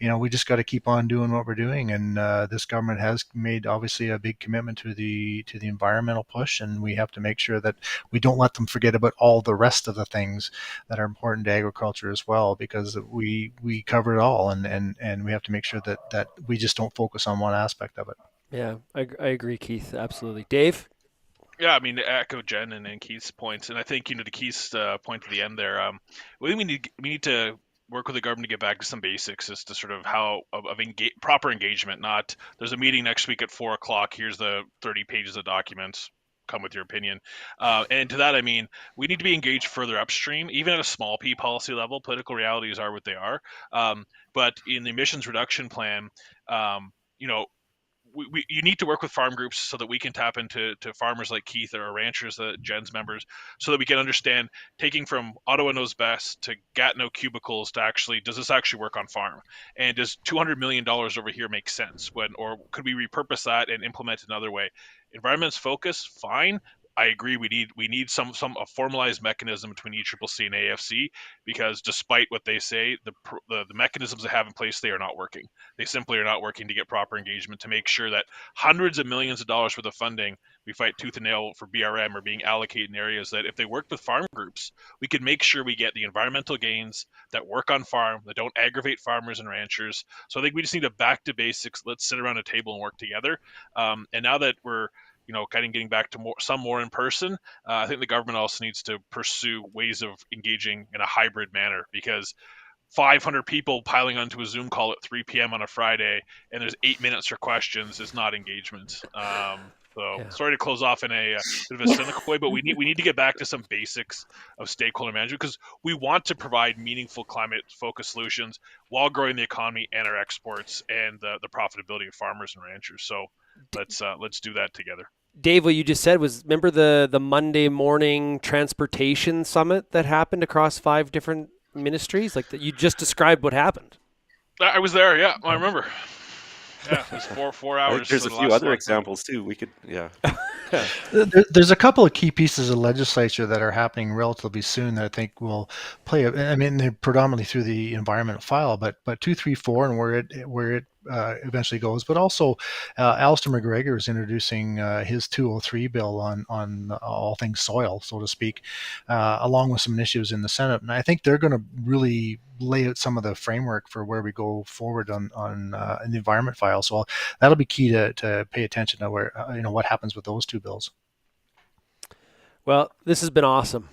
we just got to keep on doing what we're doing. And this government has made obviously a big commitment to the environmental push, and we have to make sure that we don't let them forget about all the rest of the things that are important to agriculture as well, because we cover it all, and we have to make sure that we just don't focus on one aspect of it. Yeah, I agree, Keith. Absolutely. Dave? Yeah, I mean, to echo Jen and Keith's points, and I think, to Keith's point at the end there, we need to work with the government to get back to some basics as to sort of how of proper engagement. Not there's a meeting next week at 4:00. Here's the 30 pages of documents. Come with your opinion. And to that, I mean, we need to be engaged further upstream, even at a small P policy level. Political realities are what they are. But in the emissions reduction plan, you need to work with farm groups so that we can tap into farmers like Keith or ranchers, Jen's members, so that we can understand, taking from Ottawa Knows Best to Gatineau cubicles to actually, does this actually work on farm? And does $200 million over here make sense? Or could we repurpose that and implement it another way? Environment's focus, fine. I agree. We need a formalized mechanism between ECCC and AFC, because despite what they say, the mechanisms they have in place, they are not working. They simply are not working to get proper engagement to make sure that hundreds of millions of dollars worth of funding we fight tooth and nail for BRM are being allocated in areas that, if they worked with farm groups, we could make sure we get the environmental gains that work on farm, that don't aggravate farmers and ranchers. So I think we just need to back to basics. Let's sit around a table and work together. And now that we're kind of getting back to more in person, I think the government also needs to pursue ways of engaging in a hybrid manner, because 500 people piling onto a Zoom call at 3 p.m. on a Friday and there's 8 minutes for questions is not engagement. Sorry to close off in a bit of a cynical way, but we need to get back to some basics of stakeholder management, because we want to provide meaningful climate-focused solutions while growing the economy and our exports and the profitability of farmers and ranchers. So let's do that together. Dave, what you just said was, remember the Monday morning transportation summit that happened across 5 different ministries? Like that, you just described what happened. I was there. Yeah, I remember. Yeah, it was four I think hours. there's for a the few last other month. examples too. We could, yeah. There's a couple of key pieces of legislature that are happening relatively soon that I think will play. I mean, they're predominantly through the environment file, but 234 and where it eventually goes, but also Alistair McGregor is introducing his 203 bill on all things soil, so to speak, along with some initiatives in the Senate, and I think they're going to really lay out some of the framework for where we go forward on in the environment file. So that'll be key to pay attention to where what happens with those two bills. Well, this has been awesome.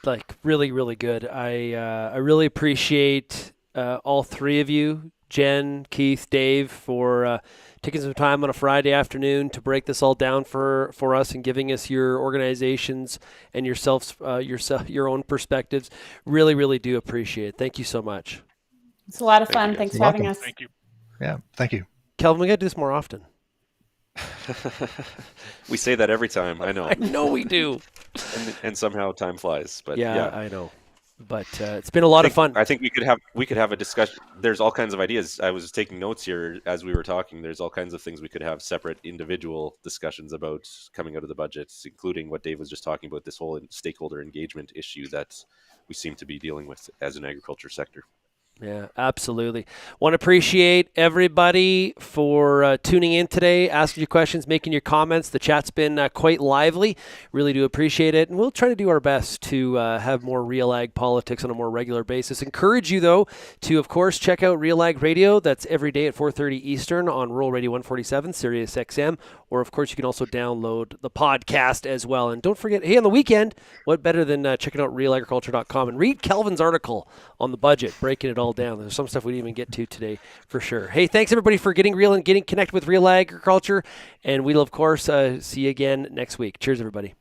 Like really, really good. I really appreciate all three of you, Jen, Keith, Dave, for taking some time on a Friday afternoon to break this all down for us and giving us your organizations and your own perspectives. Really, really do appreciate it. Thank you so much. It's a lot of Thank you, fun. guys. Thanks You're for having welcome. us. Thank you. Yeah, thank you. Kelvin, we got to do this more often. We say that every time. I know, I know we do. and somehow time flies. But Yeah, I know. But it's been a lot of fun. I think we could have a discussion. There's all kinds of ideas. I was taking notes here as we were talking. There's all kinds of things we could have separate individual discussions about coming out of the budgets, including what Dave was just talking about, this whole stakeholder engagement issue that we seem to be dealing with as an agriculture sector. Yeah, absolutely. Want to appreciate everybody for tuning in today, asking your questions, making your comments. The chat's been quite lively. Really do appreciate it. And we'll try to do our best to have more Real Ag politics on a more regular basis. Encourage you, though, to, of course, check out Real Ag Radio. That's every day at 4:30 Eastern on Rural Radio 147, Sirius XM. Or, of course, you can also download the podcast as well. And don't forget, hey, on the weekend, what better than checking out realagriculture.com and read Kelvin's article on the budget, breaking it all down. There's some stuff we didn't even get to today for sure. Hey, thanks everybody for getting real and getting connected with Real Agriculture. And we'll, of course, see you again next week. Cheers, everybody.